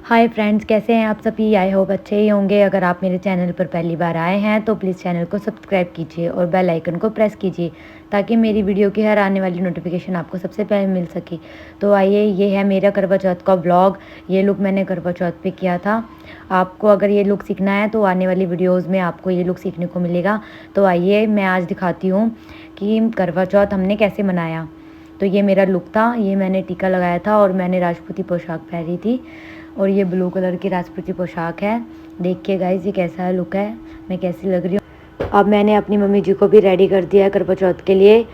Hi friends, कैसे हैं आप सभी। आई होप अच्छे ही होंगे। अगर आप मेरे चैनल पर पहली बार आए हैं तो प्लीज़ चैनल को सब्सक्राइब कीजिए और बेल आइकन को प्रेस कीजिए ताकि मेरी वीडियो की हर आने वाली नोटिफिकेशन आपको सबसे पहले मिल सके। तो आइए, ये है मेरा करवा चौथ का व्लॉग। ये लुक मैंने करवा चौथ पे किया था। आपको अगर ये लुक सीखना है तो आने वाली वीडियोज़ में आपको ये लुक सीखने को मिलेगा। तो आइए, मैं आज दिखाती हूँ कि करवा चौथ हमने कैसे मनाया। तो ये मेरा लुक था। ये मैंने टीका लगाया था और मैंने राजपूती पोशाक पहनी थी और ये ब्लू कलर की राजपूती पोशाक है। देखिए गाइस, ये कैसा लुक है, मैं कैसी लग रही हूँ। अब मैंने अपनी मम्मी जी को भी रेडी कर दिया है करवा चौथ के लिए।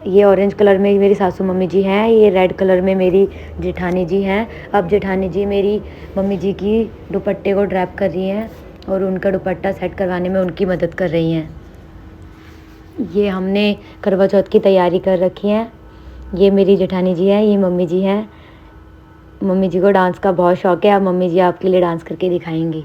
ये ऑरेंज कलर में मेरी सासू मम्मी जी हैं, ये रेड कलर में मेरी जेठानी जी हैं। अब जेठानी जी मेरी मम्मी जी की दुपट्टे को ड्रैप कर रही हैं और उनका दुपट्टा सेट करवाने में उनकी मदद कर रही हैं। ये हमने करवा चौथ की तैयारी कर रखी है। ये मेरी जेठानी जी हैं, ये मम्मी जी हैं। मम्मी जी को डांस का बहुत शौक है। अब मम्मी जी आपके लिए डांस करके दिखाएंगी।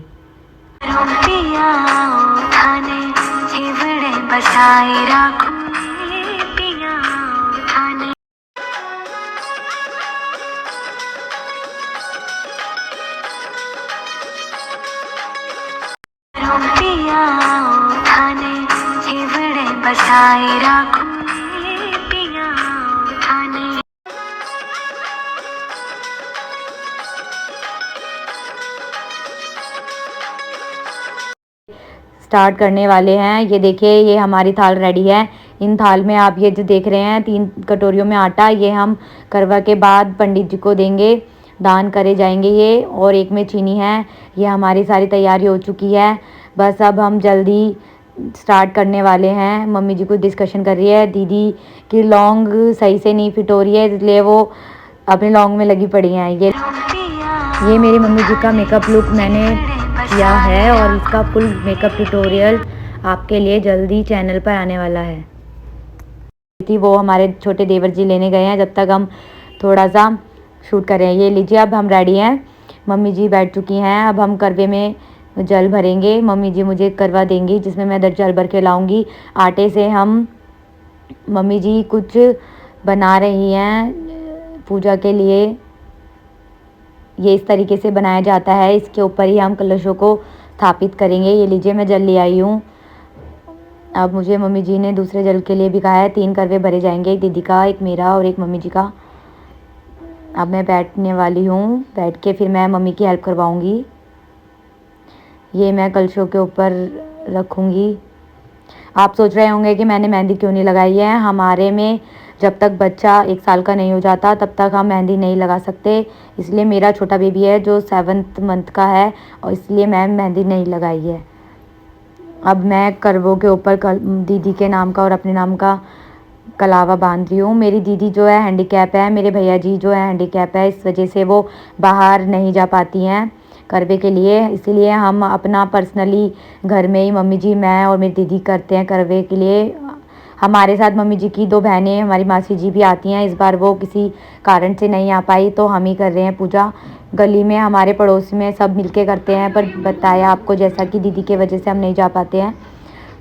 स्टार्ट करने वाले हैं। ये देखिए, ये हमारी थाल रेडी है। इन थाल में आप ये जो देख रहे हैं 3 कटोरियों में आटा, ये हम करवा के बाद पंडित जी को देंगे, दान करे जाएंगे ये। और एक में चीनी है। ये हमारी सारी तैयारी हो चुकी है। बस अब हम जल्दी स्टार्ट करने वाले हैं। मम्मी जी कुछ डिस्कशन कर रही है। दीदी की लौंग सही से नहीं फिट हो रही है, इसलिए वो अपने लौंग में लगी पड़ी हैं। ये मेरी मम्मी जी का मेकअप लुक मैंने किया है और इसका फुल मेकअप ट्यूटोरियल आपके लिए जल्दी चैनल पर आने वाला है। वो हमारे छोटे देवर जी लेने गए हैं, जब तक हम थोड़ा सा शूट कर रहे हैं। ये लीजिए, अब हम रेडी हैं। मम्मी जी बैठ चुकी हैं। अब हम करवे में जल भरेंगे। मम्मी जी मुझे करवा देंगी, जिसमें मैं इधर जल भर के लाऊंगी। आटे से हम मम्मी जी कुछ बना रही हैं पूजा के लिए। ये इस तरीके से बनाया जाता है। इसके ऊपर ही हम कलशों को स्थापित करेंगे। ये लीजिए, मैं जल ले आई हूँ। अब मुझे मम्मी जी ने दूसरे जल के लिए भी कहा है। 3 करवे भरे जाएंगे, एक दीदी का, एक मेरा और एक मम्मी जी का। अब मैं बैठने वाली हूँ। बैठ के फिर मैं मम्मी की हेल्प करवाऊँगी। ये मैं कलशों के ऊपर रखूँगी। आप सोच रहे होंगे कि मैंने मेहंदी क्यों नहीं लगाई है। हमारे में जब तक बच्चा 1 साल का नहीं हो जाता तब तक हम मेहंदी नहीं लगा सकते। इसलिए मेरा छोटा बेबी है जो 7th मंथ का है और इसलिए मैं मेहंदी नहीं लगाई है। अब मैं करवों के ऊपर दीदी के नाम का और अपने नाम का कलावा बांध रही हूँ। मेरी दीदी जो है हैंडीकैप है, मेरे भैया जी जो है हैंडीकैप है, इस वजह से वो बाहर नहीं जा पाती हैं करवे के लिए। इसीलिए हम अपना पर्सनली घर में ही मम्मी जी, मैं और मेरी दीदी करते हैं करवे के लिए। हमारे साथ मम्मी जी की 2 बहनें, हमारी मासी जी भी आती हैं। इस बार वो किसी कारण से नहीं आ पाई तो हम ही कर रहे हैं पूजा। गली में हमारे पड़ोस में सब मिलके करते हैं, पर बताया आपको जैसा कि दीदी के वजह से हम नहीं जा पाते हैं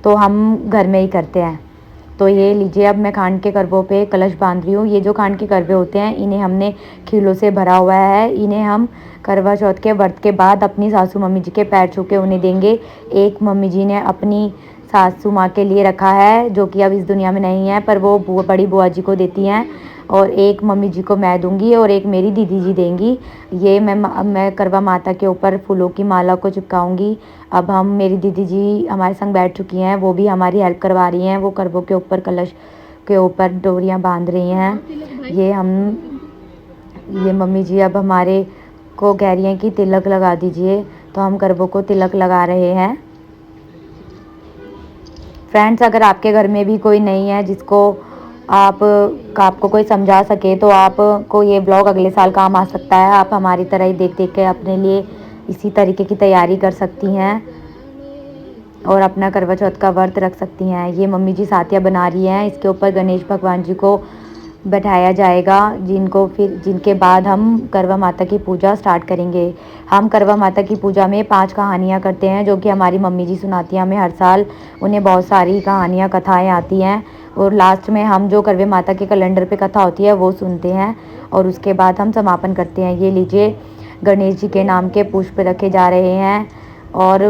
तो हम घर में ही करते हैं। तो ये लीजिए, अब मैं खांड के करवों पे कलश बांध रही हूँ। ये जो खांड के करवे होते हैं इन्हें हमने खीलों से भरा हुआ है। इन्हें हम करवा चौथ के व्रत के बाद अपनी सासू मम्मी जी के पैर छू के उन्हें देंगे। एक मम्मी जी ने अपनी सासू माँ के लिए रखा है, जो कि अब इस दुनिया में नहीं है, पर वो बड़ी बुआ जी को देती हैं। और एक मम्मी जी को मैं दूंगी और एक मेरी दीदी जी देंगी। ये मैं करवा माता के ऊपर फूलों की माला को चिपकाऊंगी। अब हम मेरी दीदी जी हमारे संग बैठ चुकी हैं, वो भी हमारी हेल्प करवा रही हैं। वो करवों के ऊपर कलश के ऊपर डोरियाँ बांध रही हैं। ये मम्मी जी अब हमारे को कह रही हैं कि तिलक लगा दीजिए, तो हम करवों को तिलक लगा रहे हैं। फ्रेंड्स, अगर आपके घर में भी कोई नहीं है जिसको आपको कोई समझा सके तो आपको ये ब्लॉग अगले साल काम आ सकता है। आप हमारी तरह ही देख देख के अपने लिए इसी तरीके की तैयारी कर सकती हैं और अपना करवा चौथ का व्रत रख सकती हैं। ये मम्मी जी साथिया बना रही हैं। इसके ऊपर गणेश भगवान जी को बैठाया जाएगा, जिनके बाद हम करवा माता की पूजा स्टार्ट करेंगे। हम करवा माता की पूजा में 5 कहानियाँ करते हैं, जो कि हमारी मम्मी जी सुनाती हैं हमें हर साल। उन्हें बहुत सारी कहानियाँ, कथाएँ आती हैं और लास्ट में हम जो करवे माता के कैलेंडर पे कथा होती है वो सुनते हैं और उसके बाद हम समापन करते हैं। ये लीजिए, गणेश जी के नाम के पुष्प रखे जा रहे हैं और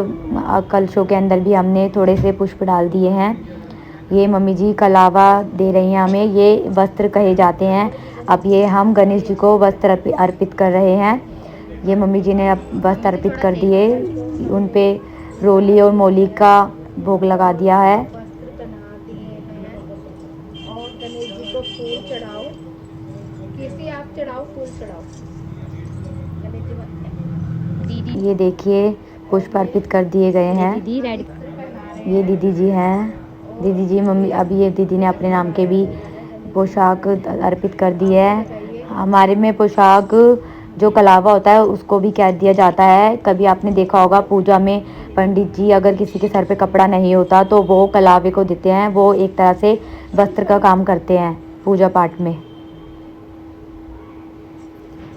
कलशों के अंदर भी हमने थोड़े से पुष्प डाल दिए हैं। ये मम्मी जी कलावा दे रही हैं हमें, ये वस्त्र कहे जाते हैं। अब ये हम गणेश जी को वस्त्र अर्पित कर रहे हैं। ये मम्मी जी ने अब वस्त्र अर्पित कर दिए, उन पे रोली और मोली का भोग लगा दिया है। और गणेश जी को फूल चढ़ाओ, किसी आप चढ़ाओ, फूल चढ़ाओ दीदी। ये देखिए पुष्प अर्पित कर दिए गए हैं। ये दीदी जी हैं, दीदी जी मम्मी, अभी ये दीदी ने अपने नाम के भी पोशाक अर्पित कर दी है। हमारे में पोशाक जो कलावा होता है उसको भी कह दिया जाता है। कभी आपने देखा होगा पूजा में पंडित जी अगर किसी के सर पे कपड़ा नहीं होता तो वो कलावे को देते हैं, वो एक तरह से वस्त्र का काम करते हैं पूजा पाठ में।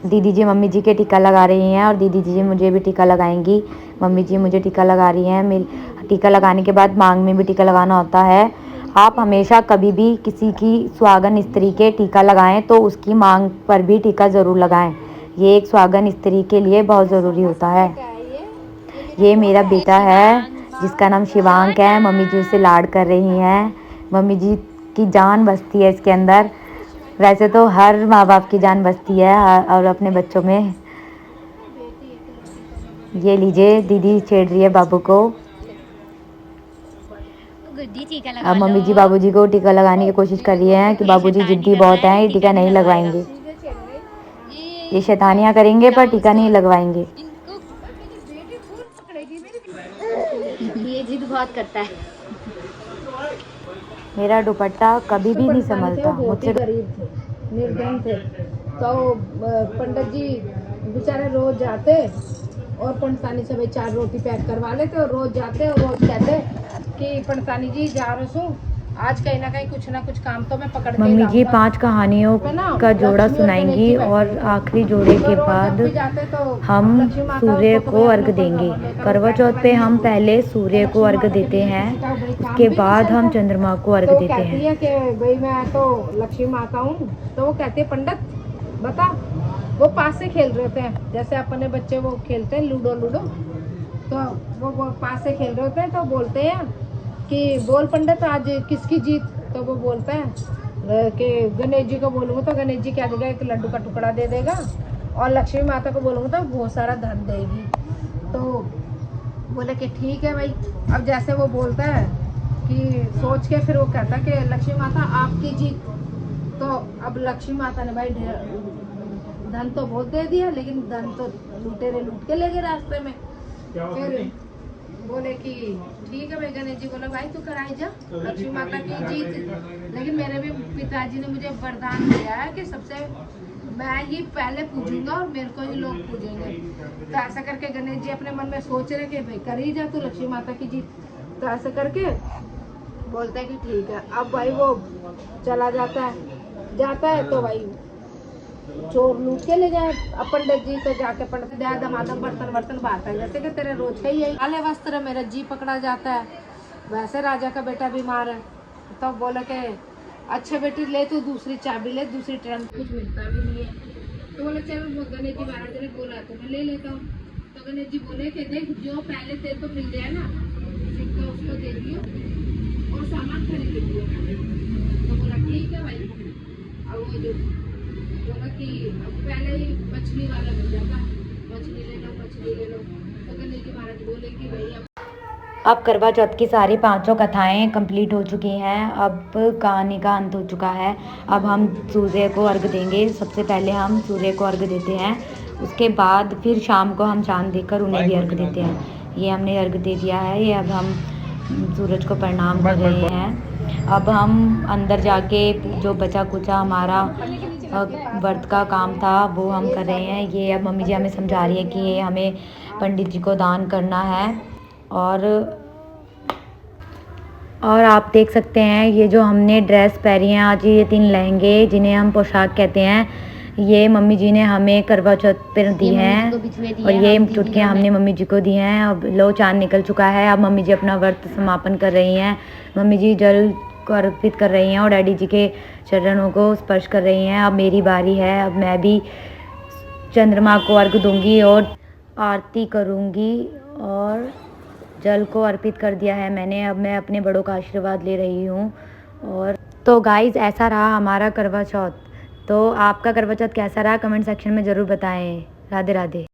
दीदी जी मम्मी जी के टीका लगा रही हैं और दीदी जी मुझे भी टीका लगाएंगी। मम्मी जी मुझे टीका लगा रही हैं। मेरी टीका लगाने के बाद मांग में भी टीका लगाना होता है। आप हमेशा कभी भी किसी की सुहागन स्त्री के टीका लगाएं तो उसकी मांग पर भी टीका ज़रूर लगाएं। ये एक सुहागन स्त्री के लिए बहुत ज़रूरी होता है। ये मेरा बेटा है जिसका नाम शिवांक है। मम्मी जी उसे लाड कर रही हैं। मम्मी जी की जान बसती है इसके अंदर। वैसे तो हर माँ बाप की जान बसती है और अपने बच्चों में। ये लीजिए दीदी छेड़ रही है बाबू को। अब मम्मी जी बाबूजी को टीका लगाने की कोशिश कर रही हैं कि बाबूजी जिद्दी बहुत हैं, ये टीका नहीं लगवाएंगे। ये शैतानियाँ करेंगे पर टीका नहीं लगवाएंगे। ये जिद बहुत करता है। मेरा दुपट्टा कभी भी नहीं संभलता मुझसे। गरीब थे, निर्धन थे, तो पंडित जी बेचारे रोज जाते और पंडसानी से भाई 4 रोटी पैक करवा लेते और रोज जाते और रोज कहते कि पंडसानी जी जा रहा हूँ, आज कहीं ना कुछ काम तो मैं पकड़ के मम्मी जी लाऊंगा। 5 कहानियों का जोड़ा सुनाएंगी और आखिरी जोड़े के बाद हम सूर्य को अर्घ देंगे। करवा चौथ पे हम पहले सूर्य को अर्घ देते हैं, उसके बाद हम चंद्रमा को अर्घ देते हैं। कहती है कि भाई मैं तो लक्ष्मी माता हूँ, तो वो कहती है पंडित बता, वो पास से खेल रहे होते हैं जैसे अपने बच्चे वो खेलते हैं लूडो, तो वो पास से खेल रहे होते हैं, तो बोलते हैं कि बोल पंडित आज किसकी जीत, तो वो बोलते हैं कि गणेश जी को बोलूँगा तो गणेश जी क्या देगा, एक लड्डू का टुकड़ा दे देगा, और लक्ष्मी माता को बोलूँगा तो बहुत सारा धन देगी। तो बोले कि ठीक है भाई। अब जैसे वो बोलता है कि सोच के फिर वो कहता है कि लक्ष्मी माता आपकी जीत, तो अब लक्ष्मी माता ने भाई धन तो बहुत दे दिया, लेकिन धन तो लुटेरे लूट के ले गए रास्ते में। फिर बोले कि ठीक है भाई, गणेश जी बोले भाई तू कराई जा लक्ष्मी माता की जीत, लेकिन मेरे भी पिताजी ने मुझे वरदान दिया है कि सबसे मैं ही पहले पूजूंगा और मेरे को ही लोग पूजेंगे। तो ऐसा करके गणेश जी अपने मन में सोच रहे कि भाई कर ही जा तू लक्ष्मी माता की जीत। तो ऐसा करके बोलते हैं कि ठीक है। अब भाई वो चला जाता है तो भाई चोर लूट के ले गए। अब पंडित जी तो जाके पंडित दया दमादम बर्तन बांटता है जैसे कि तेरे रोज का ही है। काले वस्त्र मेरा जी पकड़ा जाता है, वैसे राजा का बेटा बीमार है, तो बोले कि अच्छा बेटी ले तू दूसरी चाबी ले, दूसरी ट्रंक, कुछ मिलता भी नहीं है। तो बोले चल गणेश जी महाराज ने बोला तो मैं ले लेता हूँ। तो गणेश जी बोले कि देख जो पहले तेरे को मिल जाए ना सिक्का उसको दे दियो और सामान खरीद लियो। तो बोला ठीक है भाई। अब वो जो बोला कि पहले ही मछली वाला मिल जाता, मछली ले लो। तो गणेश जी महाराज बोले कि भाई अब करवा चौथ की सारी 5 कथाएं कंप्लीट हो चुकी हैं। अब कहानी का अंत हो चुका है। अब हम सूर्य को अर्घ देंगे। सबसे पहले हम सूर्य को अर्घ देते हैं, उसके बाद फिर शाम को हम चांद देकर उन्हें भी अर्घ देते हैं। ये हमने अर्घ दे दिया है। ये अब हम सूरज को प्रणाम कर रहे हैं। अब हम अंदर जाके जो बचा कुचा हमारा व्रत का काम था वो हम कर रहे हैं। ये अब मम्मी जी हमें समझा रही है कि ये हमें पंडित जी को दान करना है। और आप देख सकते हैं ये जो हमने ड्रेस पहनी है आज, ये 3 लहंगे जिन्हें हम पोशाक कहते हैं, ये मम्मी जी ने हमें करवा चौथ पर दी हैं। और ये चुटकियाँ हमने मम्मी जी को दी हैं। अब लो चांद निकल चुका है। अब मम्मी जी अपना व्रत समापन कर रही हैं। मम्मी जी जल को अर्पित कर रही हैं और डैडी जी के चरणों को स्पर्श कर रही हैं। अब मेरी बारी है। अब मैं भी चंद्रमा को अर्घ दूंगी और आरती करूंगी और जल को अर्पित कर दिया है मैंने। अब मैं अपने बड़ों का आशीर्वाद ले रही हूँ। और तो गाइज़ ऐसा रहा हमारा करवा चौथ। तो आपका करवा चौथ कैसा रहा कमेंट सेक्शन में ज़रूर बताएं। राधे राधे।